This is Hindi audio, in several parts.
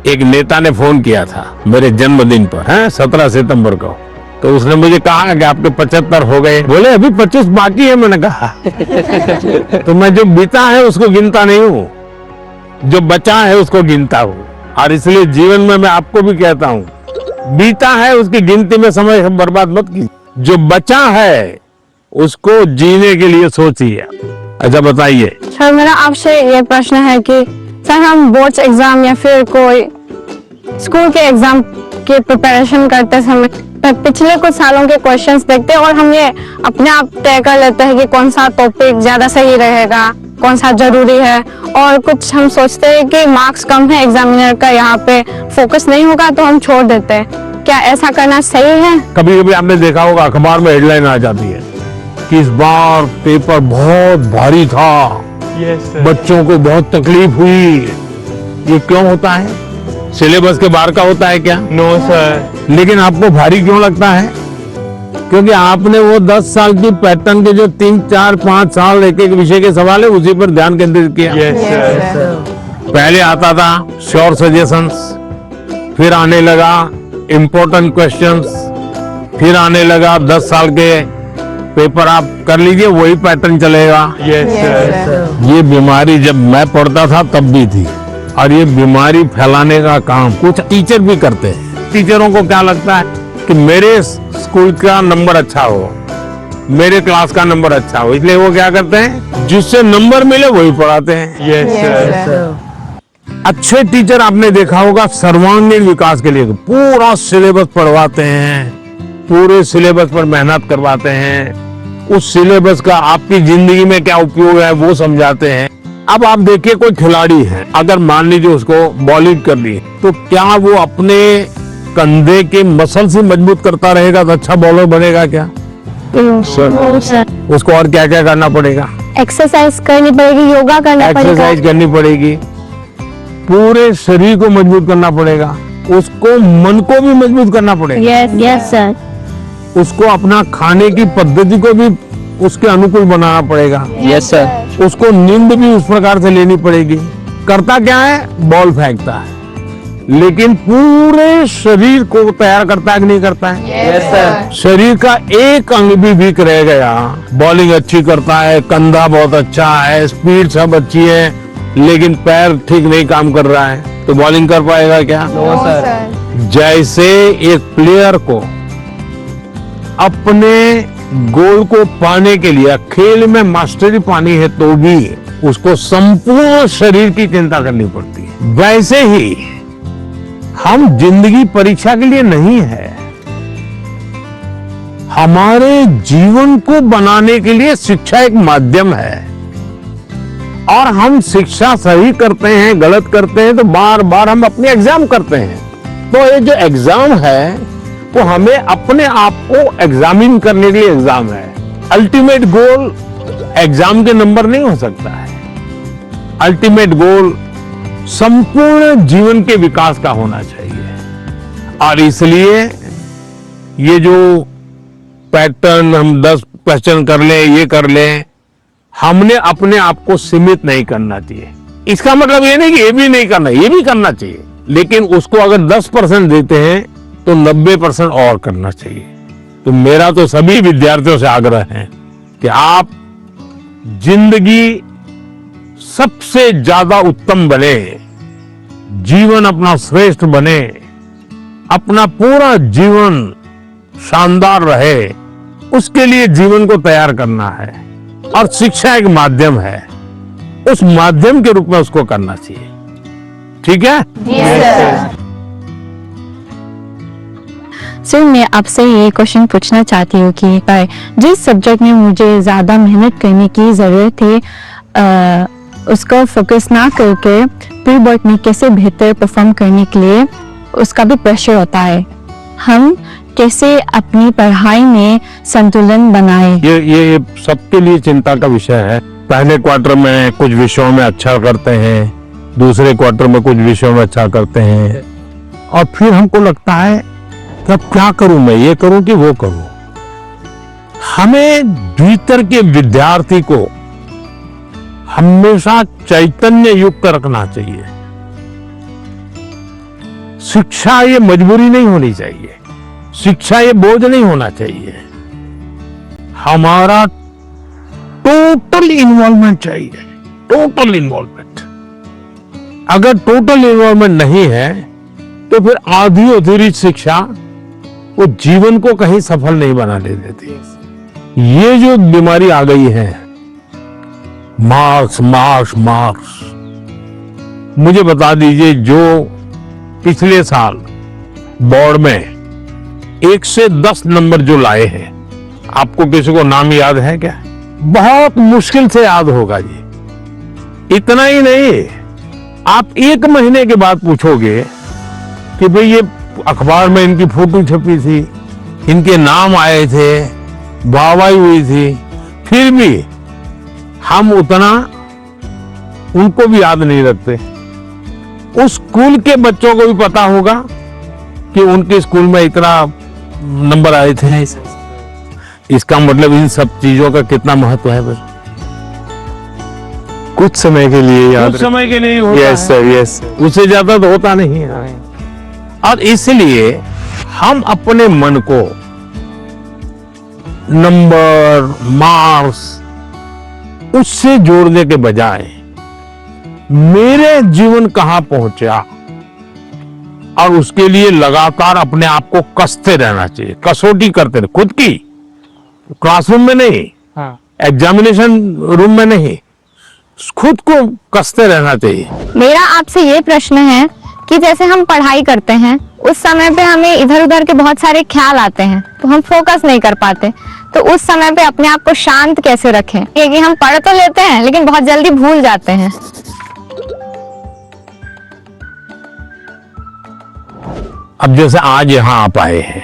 एक नेता ने फोन किया था मेरे जन्मदिन पर, है 17 सितंबर को। तो उसने मुझे कहा कि आपके 75 हो गए। बोले अभी 25 बाकी है। मैंने कहा तो मैं जो बीता है उसको गिनता नहीं हूँ, जो बचा है उसको गिनता हूँ। और इसलिए जीवन में मैं आपको भी कहता हूँ, बीता है उसकी गिनती में समय बर्बाद मत कीजिए, जो बचा है उसको जीने के लिए सोचिए। अच्छा बताइए। सर मेरा आपसे ये प्रश्न है कि सर हम बोर्ड्स एग्जाम या फिर कोई स्कूल के एग्जाम के प्रिपरेशन करते समय पिछले कुछ सालों के क्वेश्चंस देखते हैं और हम ये अपने आप तय कर लेते हैं कि कौन सा टॉपिक ज्यादा सही रहेगा, कौन सा जरूरी है, और कुछ हम सोचते हैं कि मार्क्स कम है एग्जामिनर का, यहाँ पे फोकस नहीं होगा तो हम छोड़ देते हैं। क्या ऐसा करना सही है? कभी कभी आपने देखा होगा अखबार में हेडलाइन आ जाती है कि इस बार पेपर बहुत भारी था, बच्चों को बहुत तकलीफ हुई। ये क्यों होता है? सिलेबस के बाहर का होता है क्या? No sir. लेकिन आपको भारी क्यों लगता है? क्योंकि आपने वो 10 साल की पैटर्न के जो 3, 4, 5 साल एक एक विषय के सवाल है उसी पर ध्यान केंद्रित किया। पहले आता था श्योर सजेशंस, फिर आने लगा इम्पोर्टेंट क्वेश्चंस, फिर आने लगा 10 साल के पेपर आप कर लीजिए, वही पैटर्न चलेगा। ये बीमारी जब मैं पढ़ता था तब भी थी, और ये बीमारी फैलाने का काम कुछ टीचर भी करते हैं। टीचरों को क्या लगता है कि मेरे स्कूल का नंबर अच्छा हो, मेरे क्लास का नंबर अच्छा हो, इसलिए वो क्या करते हैं, जिससे नंबर मिले वही पढ़ाते हैं। अच्छे टीचर आपने देखा होगा सर्वांगीण विकास के लिए पूरा सिलेबस पढ़वाते हैं, पूरे सिलेबस पर मेहनत करवाते हैं, उस सिलेबस का आपकी जिंदगी में क्या उपयोग है वो समझाते हैं। अब आप देखिए कोई खिलाड़ी है, अगर मान लीजिए उसको बॉलिंग करनी है तो क्या वो अपने कंधे के मसल से मजबूत करता रहेगा तो अच्छा बॉलर बनेगा क्या? उसको और क्या क्या करना पड़ेगा? एक्सरसाइज करनी पड़ेगी, योगा करना पड़ेगा, एक्सरसाइज करनी पड़ेगी, पूरे शरीर को मजबूत करना पड़ेगा, उसको मन को भी मजबूत करना पड़ेगा। Yes sir. उसको अपना खाने की पद्धति को भी उसके अनुकूल बनाना पड़ेगा। Yes sir. उसको नींद भी उस प्रकार से लेनी पड़ेगी। करता क्या है? बॉल फेंकता है, लेकिन पूरे शरीर को तैयार करता है कि नहीं करता है? Yes sir. शरीर का एक अंग भी वीक रह गया, बॉलिंग अच्छी करता है, कंधा बहुत अच्छा है, स्पीड सब अच्छी है, लेकिन पैर ठीक नहीं काम कर रहा है तो बॉलिंग कर पाएगा क्या? No sir. जैसे एक प्लेयर को अपने गोल को पाने के लिए खेल में मास्टरी पानी है तो भी उसको संपूर्ण शरीर की चिंता करनी पड़ती है, वैसे ही हम जिंदगी परीक्षा के लिए नहीं है, हमारे जीवन को बनाने के लिए शिक्षा एक माध्यम है। और हम शिक्षा सही करते हैं, गलत करते हैं तो बार बार हम अपने एग्जाम करते हैं। तो ये जो एग्जाम है वो हमें अपने आप को एग्जामिन करने के लिए एग्जाम है। अल्टीमेट गोल एग्जाम के नंबर नहीं हो सकता है। अल्टीमेट गोल संपूर्ण जीवन के विकास का होना चाहिए। और इसलिए ये जो पैटर्न हम 10 क्वेश्चन कर लें, ये कर लें, हमने अपने आप को सीमित नहीं करना चाहिए। इसका मतलब ये नहीं कि ये भी नहीं करना, ये भी करना चाहिए, लेकिन उसको अगर 10% देते हैं तो 90% और करना चाहिए। तो मेरा तो सभी विद्यार्थियों से आग्रह है कि आप जिंदगी सबसे ज्यादा उत्तम बने, जीवन अपना श्रेष्ठ बने, अपना पूरा जीवन शानदार रहे, उसके लिए जीवन को तैयार करना है। और शिक्षा एक माध्यम है, उस माध्यम के रूप में उसको करना चाहिए। ठीक है? सर मैं आपसे ये क्वेश्चन पूछना चाहती हूँ कि जिस सब्जेक्ट में मुझे ज़्यादा मेहनत करने की ज़रूरत है उसको फोकस ना करके प्री बोर्ड में कैसे बेहतर परफॉर्म करने के लिए उसका भी प्रेशर होता है, हम कैसे अपनी पढ़ाई में संतुलन बनाए? ये सबके लिए चिंता का विषय है। पहले क्वार्टर में कुछ विषयों में अच्छा करते हैं, दूसरे क्वार्टर में कुछ विषयों में अच्छा करते हैं, और फिर हमको लगता है कि अब क्या करूं, मैं ये करूं कि वो करूं। हमें भीतर के विद्यार्थी को हमेशा चैतन्य युक्त रखना चाहिए। शिक्षा ये मजबूरी नहीं होनी चाहिए, शिक्षा ये बोझ नहीं होना चाहिए, हमारा टोटल इन्वॉल्वमेंट चाहिए, टोटल इन्वॉल्वमेंट। अगर टोटल इन्वॉल्वमेंट नहीं है तो फिर आधी अधूरी शिक्षा वो जीवन को कहीं सफल नहीं बनाने देती। ये जो बीमारी आ गई है, मार्क्स मार्क्स मार्क्स, मुझे बता दीजिए जो पिछले साल बोर्ड में 1 से 10 नंबर जो लाए हैं, आपको किसी को नाम याद है क्या? बहुत मुश्किल से याद होगा जी। इतना ही नहीं, आप 1 महीने के बाद पूछोगे कि भाई ये अखबार में इनकी फोटो छपी थी, इनके नाम आए थे, वाहवाही हुई थी, फिर भी हम उतना उनको भी याद नहीं रखते। उस स्कूल के बच्चों को भी पता होगा कि उनके स्कूल में इतना नंबर आए थे। इसका मतलब इन सब चीजों का कितना महत्व है बस। कुछ समय के लिए याद कुछ समय के लिए होता यस है, सर, यस सर। उससे ज्यादा तो होता नहीं है। और इसलिए हम अपने मन को नंबर मार्क्स उससे जोड़ने के बजाय मेरे जीवन कहां पहुंचा, और उसके लिए लगातार अपने आप को कसते रहना चाहिए, कसौटी करते रहे खुद की, क्लासरूम में नहीं, हाँ। एग्जामिनेशन रूम में नहीं, खुद को कसते रहना चाहिए। मेरा आपसे ये प्रश्न है कि जैसे हम पढ़ाई करते हैं उस समय पे हमें इधर उधर के बहुत सारे ख्याल आते हैं तो हम फोकस नहीं कर पाते, तो उस समय पे अपने आप को शांत कैसे रखें? ये कि हम पढ़ तो लेते हैं लेकिन बहुत जल्दी भूल जाते हैं। अब जैसे आज यहाँ आप आए हैं,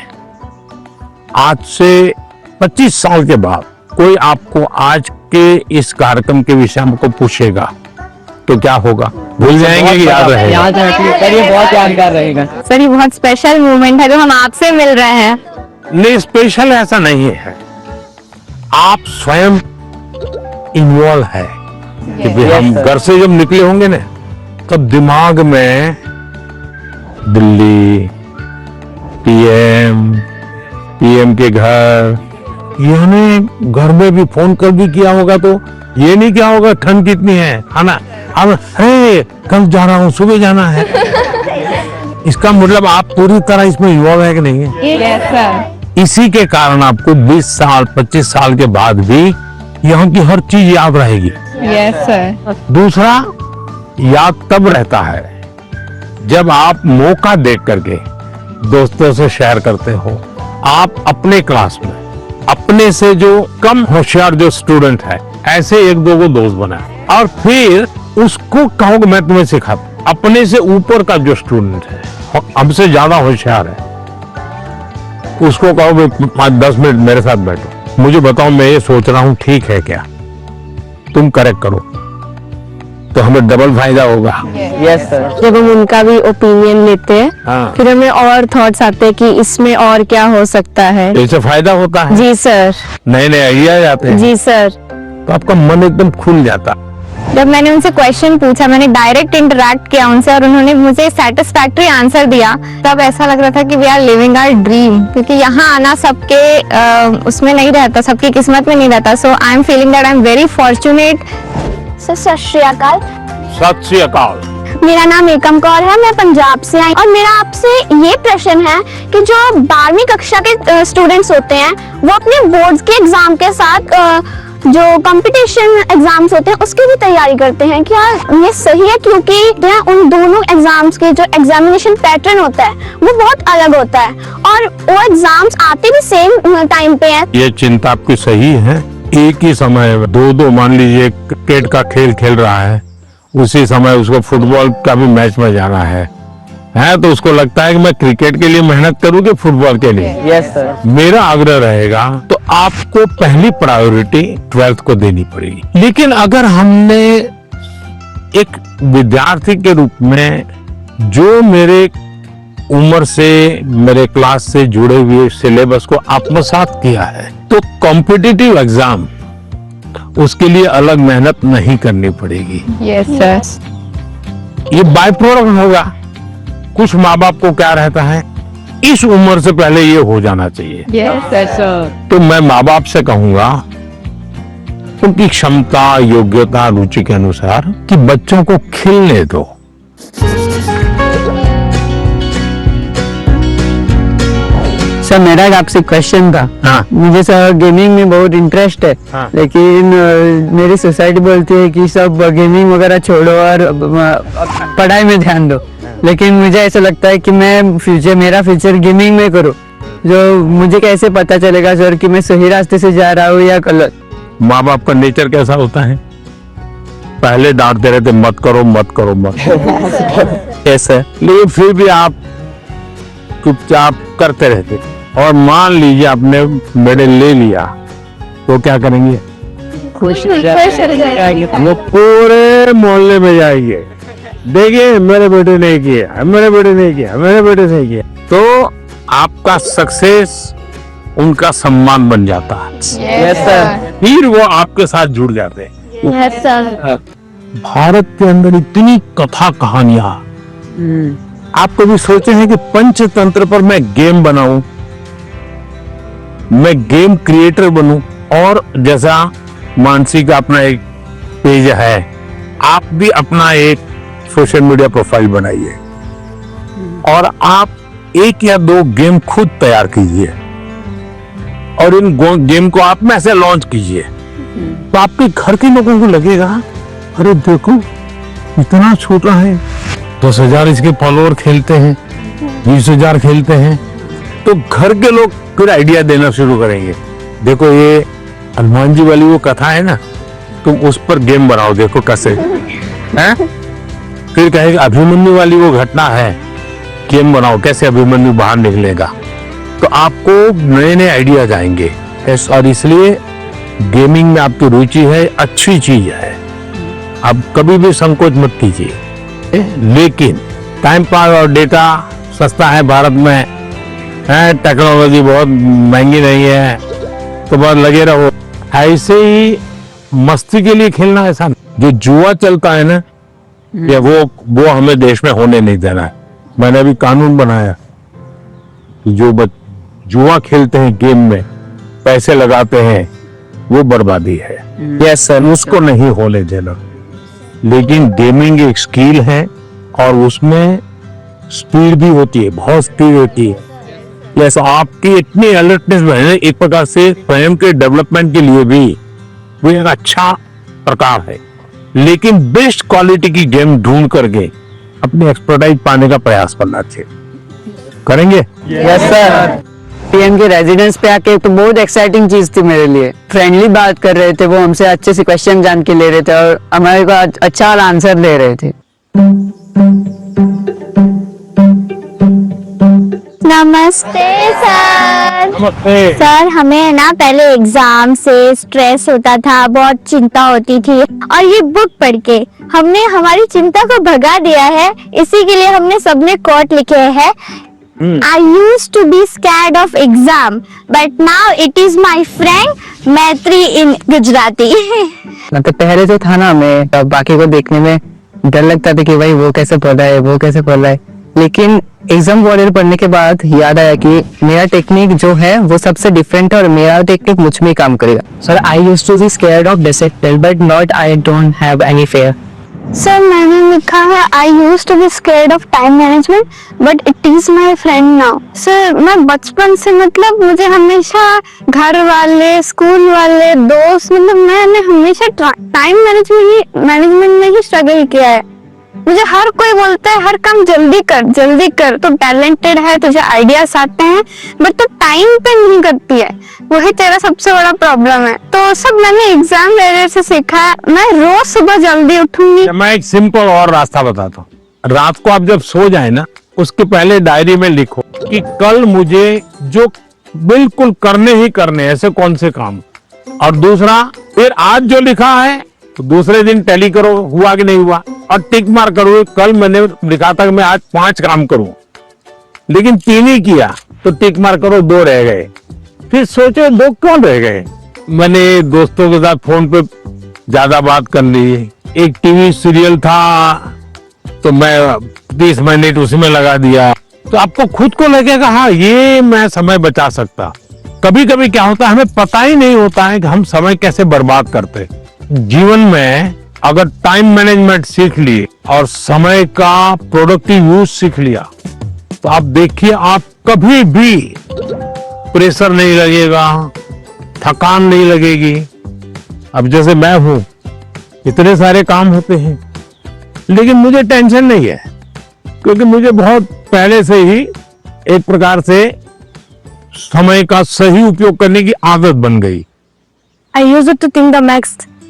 आज से 25 साल के बाद कोई आपको आज के इस कार्यक्रम के विषय में को पूछेगा तो क्या होगा? भूल जाएंगे कि याद रहेगा? याद रखिए सर, ये बहुत यादगार रहेगा। सर ये बहुत स्पेशल मोमेंट है जो हम आपसे मिल रहे हैं। नहीं, स्पेशल ऐसा नहीं है, आप स्वयं इन्वॉल्व है कि भाई हम sir. घर से जब निकले होंगे ना तब दिमाग में दिल्ली, पीएम के घर, यानी घर में भी फोन कर भी किया होगा तो ये नहीं क्या होगा ठंड कितनी है ना, अब हे कल जा रहा हूँ, सुबह जाना है। इसका मतलब आप पूरी तरह इसमें इन्वॉल्व है कि नहीं है? Yes sir. इसी के कारण आपको 20 साल 25 साल के बाद भी यहाँ की हर चीज याद रहेगी। Yes sir. दूसरा, याद तब रहता है जब आप मौका देख करके दोस्तों से शेयर करते हो। आप अपने क्लास में अपने से जो कम होशियार जो स्टूडेंट है ऐसे 1-2 को दोस्त बनाए और फिर उसको कहो कि मैं तुम्हें सिखाता। अपने से ऊपर का जो स्टूडेंट है हमसे ज्यादा होशियार है उसको कहो भाई 5-10 मिनट मेरे साथ बैठो, मुझे बताओ मैं ये सोच रहा हूँ ठीक है क्या, तुम करेक्ट करो, तो हमें डबल फायदा होगा। Yes sir. जब हम उनका भी ओपिनियन लेते हैं हाँ, फिर हमें और थॉट्स आते हैं कि इसमें और क्या हो सकता है। इससे फायदा होता है, जी सर। नए नए आइडिया आते हैं, जी सर। तो आपका मन एकदम खुल जाता। जब मैंने उनसे क्वेश्चन पूछा, मैंने डायरेक्ट इंटरेक्ट किया उनसे और उन्होंने मुझे सेटिस्फैक्टरी आंसर दिया, तब ऐसा लग रहा था कि we are living our dream. क्योंकि यहाँ आना सबके उसमें नहीं रहता, सबकी किस्मत में नहीं रहता। So I am feeling that I am very fortunate. सर सत श्री अकाल। सत श्री अकाल। मेरा नाम एकम कौर है, मैं पंजाब से आई और मेरा आपसे ये प्रश्न है कि जो 12वीं कक्षा के स्टूडेंट्स होते हैं वो अपने बोर्ड्स के एग्जाम के साथ जो कंपटीशन एग्जाम्स होते हैं उसकी भी तैयारी करते हैं, क्या ये सही है? क्योंकि उन दोनों एग्जाम्स के जो एग्जामिनेशन पैटर्न होता है वो बहुत अलग होता है और वो एग्जाम्स आते भी सेम टाइम पे हैं। ये चिंता आपकी सही है। एक ही समय में दो मान लीजिए क्रिकेट का खेल खेल रहा है, उसी समय उसको फुटबॉल का भी मैच में जाना है तो उसको लगता है कि मैं क्रिकेट के लिए मेहनत करूं कि फुटबॉल के लिए। Yes sir. मेरा आग्रह रहेगा तो आपको पहली प्रायोरिटी 12th को देनी पड़ेगी। लेकिन अगर हमने एक विद्यार्थी के रूप में जो मेरे उम्र से मेरे क्लास से जुड़े हुए सिलेबस को आत्मसात किया है तो कॉम्पिटिटिव एग्जाम उसके लिए अलग मेहनत नहीं करनी पड़ेगी। Yes sir. ये बाय प्रोडक्ट होगा। कुछ माँ बाप को क्या रहता है, इस उम्र से पहले ये हो जाना चाहिए। Yes sir. तो मैं माँ बाप से कहूंगा उनकी क्षमता, योग्यता, रुचि के अनुसार कि बच्चों को खेलने दो। सर मेरा एक आपसे क्वेश्चन था। हाँ। मुझे सर गेमिंग में बहुत इंटरेस्ट है। हाँ। लेकिन मेरी सोसाइटी बोलती है कि सब गेमिंग वगैरह छोड़ो और पढ़ाई में ध्यान दो। लेकिन मुझे ऐसा लगता है कि मेरा फ्यूचर गेमिंग में करूँ। जो मुझे कैसे पता चलेगा सर कि मैं सही रास्ते से जा रहा हूँ या गलत? माँ बाप का नेचर कैसा होता है, पहले डांटते रहते मत करो मत करो मत करो। सर। लेकिन फिर भी आप चुपचाप करते रहते, और मान लीजिए आपने मेडल ले लिया तो क्या करेंगे? खुश वो पूरे मोहल्ले में जाएंगे, देखिए मेरे बेटे ने किया, मेरे बेटे ने किया, मेरे बेटे ने किया। तो आपका सक्सेस उनका सम्मान बन जाता है। Yes sir. फिर वो आपके साथ जुड़ जाते हैं। Yes sir. भारत के अंदर इतनी कथा कहानियां, आप कभी सोचे हैं कि पंचतंत्र पर मैं गेम बनाऊं, मैं गेम क्रिएटर बनूं? और जैसा मानसी का अपना एक पेज है, आप भी अपना एक सोशल मीडिया प्रोफाइल बनाइए और आप 1 या 2 गेम खुद तैयार कीजिए और इन गेम को आप में से लॉन्च कीजिए। तो आपके घर के लोगों को लगेगा, अरे देखो इतना छोटा है, 10,000 इसके फॉलोअर खेलते हैं, 20,000 खेलते हैं। तो घर के लोग फिर आइडिया देना शुरू करेंगे, देखो ये हनुमान जी वाली वो कथा है ना, तुम उस पर गेम बनाओ, देखो कैसे हैं। फिर कहेगा अभिमन्यु वाली वो घटना है, गेम बनाओ कैसे अभिमन्यु बाहर निकलेगा। तो आपको नए नए आइडियाज आएंगे। और इसलिए गेमिंग में आपकी रुचि है, अच्छी चीज है, आप कभी भी संकोच मत कीजिए। लेकिन टाइम पास और डेटा सस्ता है भारत में, है टेक्नोलॉजी बहुत महंगी नहीं है, तो बस लगे रहो। ऐसे ही मस्ती के लिए खेलना, ऐसा जो जुआ चलता है ना, ये वो हमें देश में होने नहीं देना है। मैंने अभी कानून बनाया कि जो जुआ खेलते हैं, गेम में पैसे लगाते हैं, वो बर्बादी है। Yes sir. उसको नहीं होने देना। लेकिन गेमिंग एक स्किल है और उसमें स्पीड भी होती है, बहुत स्पीड होती है। यस, आपकी इतनी अलर्टनेस है, एक प्रकार से स्वयं के डेवलपमेंट के लिए भी वो एक अच्छा प्रकार है। लेकिन बेस्ट क्वालिटी की गेम ढूंढ करके अपनी एक्सपर्टाइज पाने का प्रयास करना चाहिए। करेंगे? Yes sir. पीएम के रेजिडेंस पे आके तो बहुत एक्साइटिंग चीज थी मेरे लिए। फ्रेंडली बात कर रहे थे, वो हमसे अच्छे से क्वेश्चन जान के ले रहे थे और हमारे को अच्छा आंसर दे रहे थे। नमस्ते सर। नमस्ते। सर हमें ना पहले एग्जाम से स्ट्रेस होता था, बहुत चिंता होती थी, और ये बुक पढ़ के हमने हमारी चिंता को भगा दिया है। इसी के लिए हमने सबने कोट लिखे हैं, I used to be scared of exam, but now it is my friend मैत्री in गुजराती। मतलब पहले जो था ना, मैं बाकी को देखने में डर लगता था कि भाई वो कैसे पढ़ रहा है, वो कैसे पढ़ रहा है। लेकिन एग्जाम वॉरियर पढ़ने के बाद याद आया कि मेरा टेक्निक जो है वो सबसे डिफरेंट है और मेरा टेक्निक मुझ में काम करेगा। Sir I used to be scared of discipline but not, I don't have any fear. Sir मैंने लिखा है I used to be scared of time management but it is my friend now। Sir मैं बचपन से मतलब मुझे हमेशा घर वाले, स्कूल वाले, दोस्त, मतलब मैंने हमेशा टाइम मैनेजमेंट में ही स्ट्रगल किया है। मुझे हर कोई बोलता है हर काम जल्दी कर, तो टैलेंटेड है, तुझे आइडियाज आते हैं, बट तो टाइम पे नहीं करती है, वही तेरा सबसे बड़ा प्रॉब्लम है। तो सब मैंने एग्जाम वगैरह से सीखा है। मैं रोज सुबह जल्दी उठूंगी। मैं एक सिंपल और रास्ता बताता हूँ। रात को आप जब सो जाए ना, उसके पहले डायरी में लिखो कि कल मुझे जो बिल्कुल करने ही करने ऐसे कौन से काम, और दूसरा फिर आज जो लिखा है तो दूसरे दिन टैली करो, हुआ कि नहीं हुआ, और टिक मार करो। कल मैंने लिखा था कि मैं आज 5 काम करूं, लेकिन 3 ही किया, तो टिक मार करो, 2 रह गए। फिर सोचो 2 क्यों रह गए। मैंने दोस्तों के साथ फोन पे ज्यादा बात कर ली। एक टीवी सीरियल था तो मैं 30 मिनट उसी में लगा दिया, तो आपको खुद को लगेगा हाँ ये मैं समय बचा सकता। कभी कभी क्या होता है, हमें पता ही नहीं होता है कि हम समय कैसे बर्बाद करते। जीवन में अगर टाइम मैनेजमेंट सीख लिए और समय का प्रोडक्टिव यूज सीख लिया, तो आप देखिए आप कभी भी प्रेशर नहीं लगेगा, थकान नहीं लगेगी। अब जैसे मैं हूं, इतने सारे काम होते हैं लेकिन मुझे टेंशन नहीं है, क्योंकि मुझे बहुत पहले से ही एक प्रकार से समय का सही उपयोग करने की आदत बन गई। I used to think the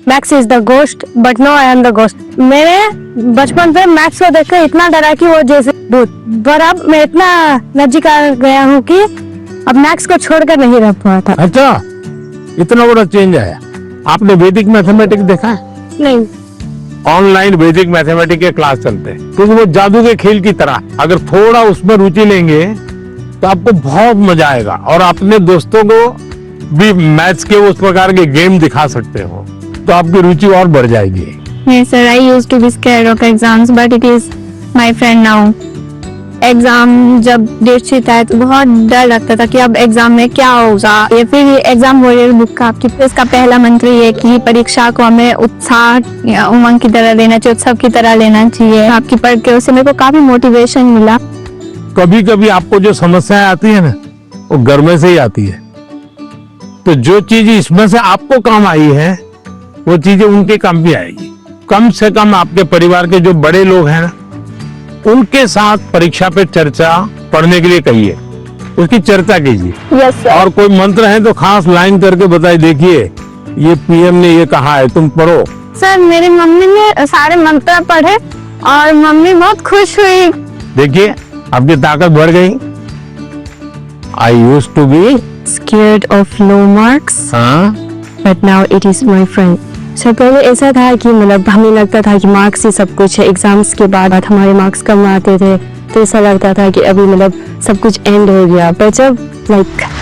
Max is the ghost, but now I am the ghost. मैंने बचपन से मैक्स को देखकर इतना डरा कि वो जैसे भूत, पर अब मैं इतना नजीक आ गया हूँ कि अब मैक्स को छोड़कर नहीं रह पाता। अच्छा, इतना बड़ा चेंज आया। आपने वैदिक मैथमेटिक्स देखा है? नहीं। ऑनलाइन वैदिक मैथमेटिक्स के क्लास चलते हैं, क्योंकि वो जादू के खेल की तरह, अगर थोड़ा उसमें रुचि लेंगे तो आपको बहुत मजा आएगा और अपने दोस्तों को भी मैथ्स के उस प्रकार के गेम दिखा सकते हो, तो आपकी रुचि और बढ़ जाएगी। Yes sir, I used to be scared of exams, but it is my friend now. Exam जब डेट शीट आए तो बहुत डर लगता था कि अब एग्जाम में क्या होगा। ये फिर एग्जाम वॉरियर बुक का आपकी इसका पहला मंत्र ये कि परीक्षा को हमें उत्साह या उमंग की तरह लेना चाहिए, उत्सव की तरह लेना चाहिए। आपकी पढ़ के उससे मेरे को काफी मोटिवेशन मिला। कभी कभी आपको जो समस्याएं आती है ना, वो घर में से ही आती है, तो जो चीज इसमें से आपको काम आई है वो चीजें उनके काम भी आएगी। कम से कम आपके परिवार के जो बड़े लोग हैं ना, उनके साथ परीक्षा पे चर्चा पढ़ने के लिए कहिए, उसकी चर्चा कीजिए। Yes sir. और कोई मंत्र है तो खास लाइन करके बताइए, देखिए ये पीएम ने ये कहा है, तुम पढ़ो। सर मेरी मम्मी ने सारे मंत्र पढ़े और मम्मी बहुत खुश हुई। देखिए आपकी ताकत बढ़ गई। I used to be Scared of low marks, but now it is my friend. Sir पहले ऐसा था कि मतलब हमें लगता था कि मार्क्स ही सब कुछ है। एग्जाम्स के बाद हमारे मार्क्स कम आते थे तो ऐसा लगता था कि अभी मतलब सब कुछ एंड हो गया। पर जब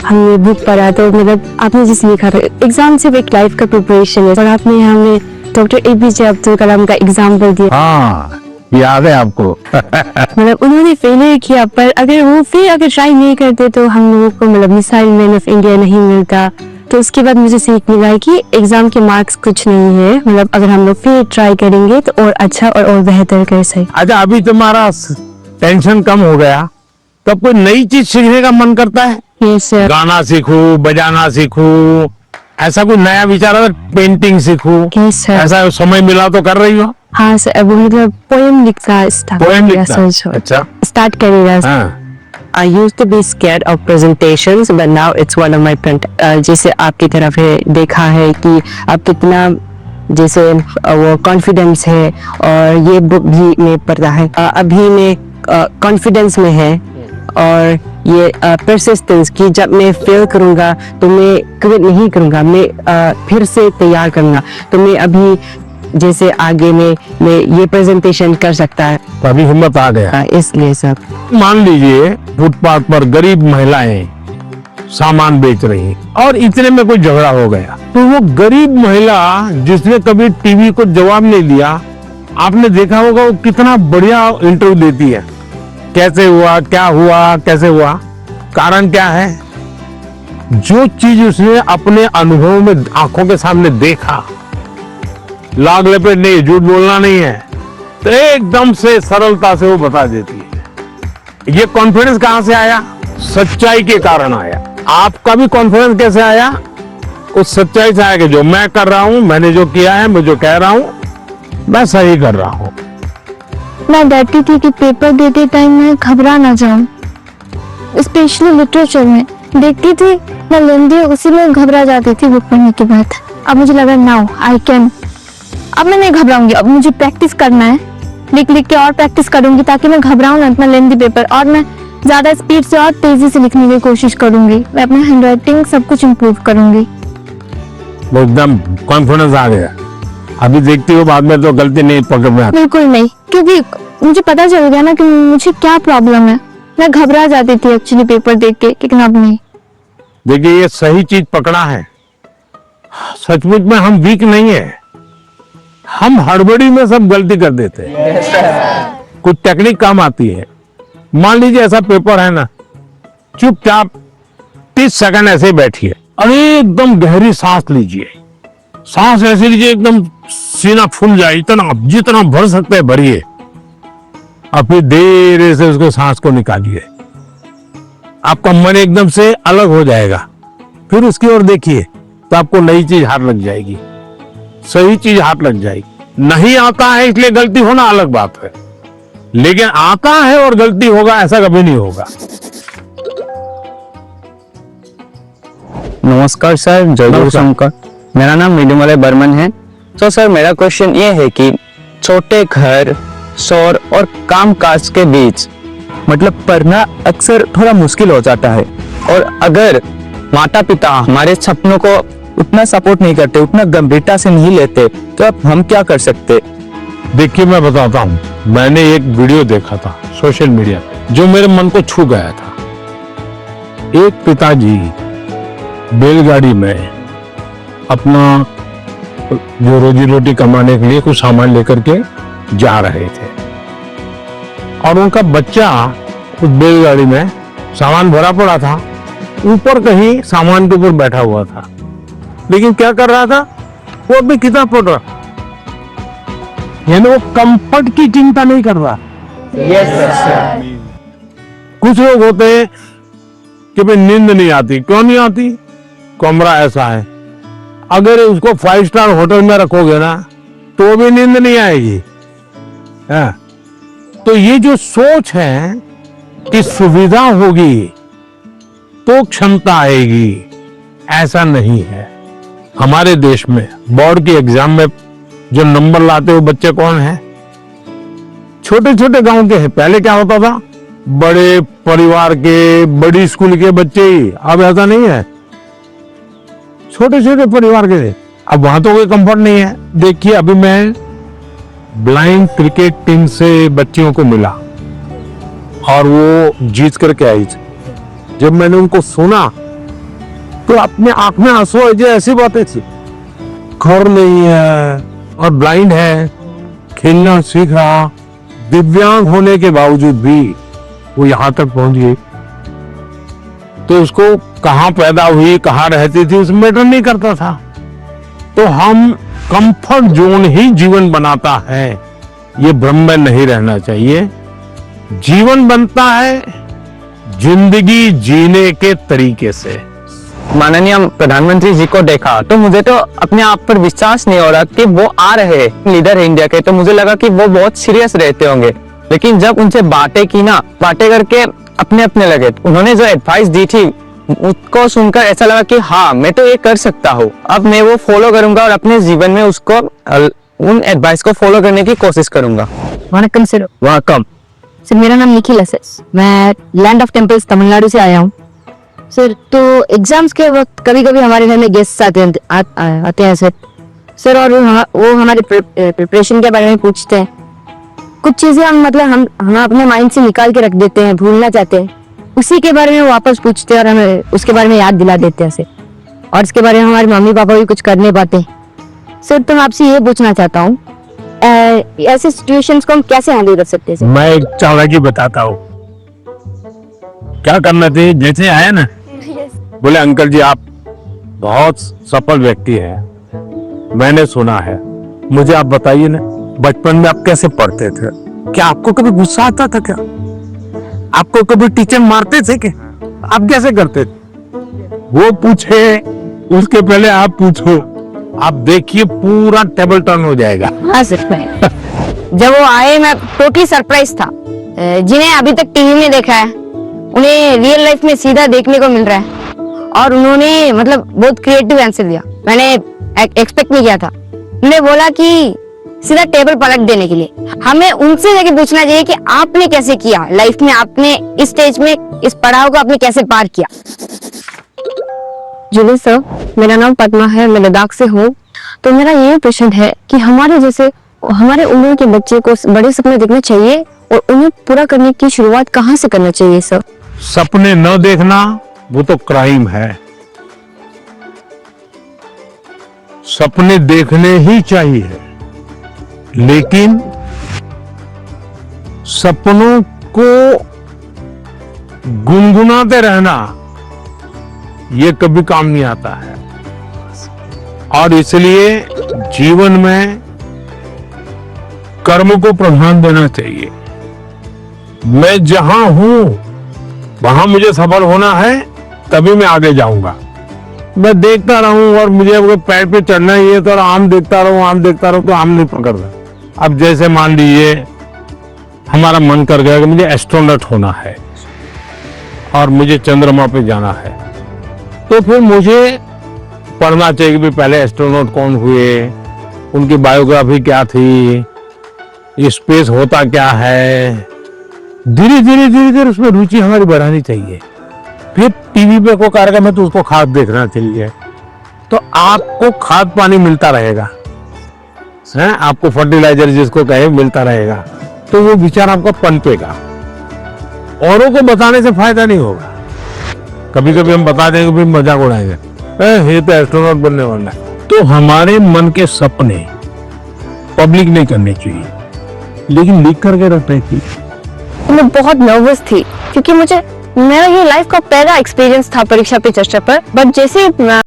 हमने बुक पढ़ा तो मतलब आपने जिस लिखा था, एग्जाम सिर्फ एक लाइफ का प्रिपरेशन है। और आपने हमें डॉक्टर APJ अब्दुल कलाम का एग्जाम्पल दिया। हाँ, याद है आपको? मतलब उन्होंने फेलियर किया, पर अगर वो फिर अगर ट्राई नहीं करते तो हम लोगों को मतलब मिसाइल मैन ऑफ इंडिया नहीं मिलता। तो उसके बाद मुझे सीख मिला कि एग्जाम के मार्क्स कुछ नहीं है, मतलब अगर हम लोग फिर ट्राई करेंगे तो और अच्छा और बेहतर कर सके। अच्छा, अभी तुम्हारा टेंशन कम हो गया, तब कोई नई चीज सीखने का मन करता है? Yes sir. गाना सीखूं, बजाना सीखूं, ऐसा कोई नया विचार है? पेंटिंग सीखूं, यस सर। ऐसा समय मिला तो कर रही हो? हाँ सर, अब मतलब पोएम लिखना स्टार्ट पोएम किया लिखना? सर। अच्छा, स्टार्ट करेगा। हाँ। I used to be scared of presentations, but now it's one of my जैसे आपकी तरफ है देखा है कि आप कितना जैसे वो कॉन्फिडेंस है, और ये बुक भी मैं पढ़ता है। अभी मैं कॉन्फिडेंस में है और ये परसिस्टेंस की जब मैं फेल करूँगा तो मैं क्विट नहीं करूँगा, मैं फिर से तैयार करूँगा। तो मैं अभी जैसे आगे में मैं ये प्रेजेंटेशन कर सकता है। तो अभी हिम्मत आ गया। इसलिए सब मान लीजिए फुटपाथ पर गरीब महिलाएं सामान बेच रही हैं और इतने में कोई झगड़ा हो गया, तो वो गरीब महिला जिसने कभी टीवी को जवाब नहीं दिया, आपने देखा होगा वो कितना बढ़िया इंटरव्यू देती है। कैसे हुआ, क्या हुआ, कैसे हुआ, कारण क्या है? जो चीज उसने अपने अनुभव में आंखों के सामने देखा, लाग लपेट नहीं, झूठ बोलना नहीं है, तो एकदम से सरलता से वो बता देती है। ये कॉन्फिडेंस कहां से आया? सच्चाई के कारण आया। आपका भी कॉन्फिडेंस कैसे आया? उस सच्चाई से आया कि जो मैं कर रहा हूं, मैंने जो किया है, मैं जो कह रहा हूं, मैं सही कर रहा हूं। मैं डरती थी कि पेपर देते टाइम मैं घबरा ना जाऊं, स्पेशली लिटरेचर में देखती थी मैं लेंदी, उसी में घबरा जाती थी बुक पढ़ने के बाद। अब मुझे लगा नाउ आई कैन, अब मैं नहीं घबराऊंगी, अब मुझे प्रैक्टिस करना है, लिख लिख के और प्रैक्टिस करूंगी ताकि मैं घबराऊं ना इतना लेंदी पेपर, और मैं ज्यादा स्पीड से और तेजी से लिखने की कोशिश करूंगी। मैं अपनी हैंडराइटिंग सब कुछ इम्प्रूव करूंगी। वो एकदम कॉन्फिडेंस आ गया। अभी देखती हो बाद में तो गलती नहीं पकड़ में आती। बिल्कुल नहीं, क्योंकि मुझे पता चल गया ना कि मुझे क्या प्रॉब्लम है। मैं घबरा जाती थी एक्चुअली पेपर देख के, लेकिन अब नहीं। देखिए ये सही चीज पकड़ा है। सचमुच में हम वीक नहीं है, हम हड़बड़ी में सब गलती कर देते हैं। कुछ टेक्निक काम आती है। मान लीजिए ऐसा पेपर है ना, चुपचाप 30 सेकंड ऐसे ही बैठिए और एकदम गहरी सांस लीजिए। सांस ऐसे लीजिए एकदम सीना फूल जाए, इतना जितना भर सकते हैं भरिए, और फिर धीरे से उसको सांस को निकालिए। आपका मन एकदम से अलग हो जाएगा। फिर उसकी ओर देखिए तो आपको नई चीज हाथ लग जाएगी, सही चीज हाथ लग जाएगी। नहीं आता है इसलिए गलती होना अलग बात है, लेकिन आता है और गलती होगा ऐसा कभी नहीं होगा। नमस्कार सर, जय गुरु नमस्कार। शंकर। मेरा नाम नीलिमलय बर्मन है। तो सर मेरा क्वेश्चन ये है कि छोटे घर, शोर और काम काज के बीच मतलब पढ़ना अक्सर थोड़ा मुश्किल हो जाता है, और अगर माता पिता हमारे सपनों को उतना सपोर्ट नहीं करते, उतना गंभीरता से नहीं लेते, तो अब हम क्या कर सकते? देखिए मैं बताता हूँ, मैंने एक वीडियो देखा था सोशल मीडिया पे जो मेरे मन को छू गया था। एक पिताजी बैलगाड़ी में अपना जो रोजी रोटी कमाने के लिए कुछ सामान लेकर के जा रहे थे, और उनका बच्चा उस बैलगाड़ी में सामान भरा पड़ा था, ऊपर कहीं सामान के ऊपर बैठा हुआ था, लेकिन क्या कर रहा था, वो भी किताब पढ़ रहा, यानी वो कंफर्ट की चिंता नहीं कर रहा। कुछ लोग होते हैं कि भाई नींद नहीं आती, क्यों नहीं आती, कमरा ऐसा है, अगर उसको 5 स्टार होटल में रखोगे ना तो भी नींद नहीं आएगी। हाँ। तो ये जो सोच है कि सुविधा होगी तो क्षमता आएगी, ऐसा नहीं है। हमारे देश में बोर्ड की एग्जाम में जो नंबर लाते हो बच्चे कौन है, छोटे छोटे गांव के हैं। पहले क्या होता था, बड़े परिवार के, बड़ी स्कूल के बच्चे ही, अब ऐसा नहीं है, छोटे छोटे परिवार के थे। अब वहां तो कोई कंफर्ट नहीं है। देखिए अभी मैं ब्लाइंड क्रिकेट टीम से बच्चियों को मिला और वो जीत करके आई थी। जब मैंने उनको सुना तो अपने आंख में आंसू आ गए, ऐसी बातें थी। घर नहीं है और ब्लाइंड है, खेलना सीख रहा, दिव्यांग होने के बावजूद भी वो यहां तक पहुंच गई। तो उसको कहां पैदा हुई, कहां रहती थी, उसमें मैटर नहीं करता था। तो हम कंफर्ट जोन ही जीवन बनाता है, ये भ्रम में नहीं रहना चाहिए। जीवन बनता है जिंदगी जीने के तरीके से। माननीय प्रधानमंत्री जी को देखा तो मुझे तो अपने आप पर विश्वास नहीं हो रहा कि वो आ रहे लीडर है इंडिया के, तो मुझे लगा कि वो बहुत सीरियस रहते होंगे। लेकिन जब उनसे बातें की ना, बातें करके अपने अपने लगे, उन्होंने जो एडवाइस दी थी उसको सुनकर ऐसा लगा कि हाँ मैं तो ये कर सकता हूँ, अब मैं वो फॉलो करूंगा और अपने जीवन में उसको उन एडवाइस को फॉलो करने की कोशिश करूंगा। वणक्कम सर। वणक्कम सर, मेरा नाम निखिल है सर, मैं लैंड ऑफ टेम्पल्स तमिलनाडु से आया हूँ सर। तो एग्जाम्स के वक्त कभी कभी हमारे घर में गेस्ट आते हैं सर, और वो हमारे प्रिपरेशन के बारे में पूछते हैं। कुछ चीजें हम अपने माइंड से निकाल के रख देते हैं, भूलना चाहते हैं, उसी के बारे में वापस पूछते हैं और हमें उसके बारे में याद दिला देते हैं सर। और इसके बारे में हमारे मम्मी पापा भी कुछ कर नहीं पाते सर। तो मैं आपसे ये पूछना चाहता हूँ, ऐसे सिचुएशंस को हम कैसे हैंडल कर सकते हैं सर? मैं एक चालाकी बताता हूँ, क्या करना चाहिए। जैसे आया ना, बोले अंकल जी आप बहुत सफल व्यक्ति हैं, मैंने सुना है, मुझे आप बताइए ना बचपन में आप कैसे पढ़ते थे, क्या आपको कभी गुस्सा आता था, क्या आपको कभी टीचर मारते थे, क्या आप कैसे करते थे? वो पूछे उसके पहले आप पूछो, आप देखिए पूरा टेबल टर्न हो जाएगा। हाँ सर, मैं जब वो आए मैं टोटली सरप्राइज था। जिन्हें अभी तक टीवी में देखा है उन्हें रियल लाइफ में सीधा देखने को मिल रहा है, और उन्होंने बहुत क्रिएटिव आंसर दिया, मैंने एक्सपेक्ट नहीं किया था। उन्होंने बोला कि सीधा टेबल पलट देने के लिए हमें उनसे जाके पूछना चाहिए कि आपने कैसे किया लाइफ में, आपने इस स्टेज में इस पड़ाव को आपने कैसे पार किया। जूली सर, मेरा नाम पद्मा है, मैं लद्दाख से हूँ। तो मेरा ये प्रश्न है कि हमारे उम्र के बच्चे को बड़े सपने देखने चाहिए और उन्हें पूरा करने की शुरुआत कहाँ से करना चाहिए सर? सपने न देखना वो तो क्राइम है, सपने देखने ही चाहिए, लेकिन सपनों को गुनगुनाते रहना ये कभी काम नहीं आता है, और इसलिए जीवन में कर्म को प्रधान देना चाहिए। मैं जहां हूं वहां मुझे सफल होना है, तभी मैं आगे जाऊंगा। मैं देखता रहूं और मुझे अगर पैर पे चढ़ना ही है तो आम देखता रहूं तो आम नहीं पकड़ता। अब जैसे मान लीजिए हमारा मन कर गया कि मुझे एस्ट्रोनॉट होना है और मुझे चंद्रमा पे जाना है, तो फिर मुझे पढ़ना चाहिए कि पहले एस्ट्रोनॉट कौन हुए, उनकी बायोग्राफी क्या थी, स्पेस होता क्या है। धीरे धीरे उसमें रुचि हमारी बढ़ानी चाहिए। फिर टीवी पे कोई कार्यक्रम है तो उसको खाद देखना चाहिए, तो आपको खाद पानी मिलता रहेगा, है आपको फर्टिलाइजर जिसको कहे मिलता रहेगा, तो वो विचार आपका पनपेगा। औरों को बताने से फायदा नहीं होगा। कभी कभी हम बता देंगे भी मजाक उड़ाएंगे, ये तो एस्ट्रोनॉट बनने वाला है। तो हमारे मन के सपने पब्लिक नहीं करने चाहिए, लेकिन लिख करके रखने चाहिए। मैं बहुत नर्वस थी क्योंकि मेरा ये लाइफ का पहला एक्सपीरियंस था परीक्षा पे चर्चा पर। बट जैसे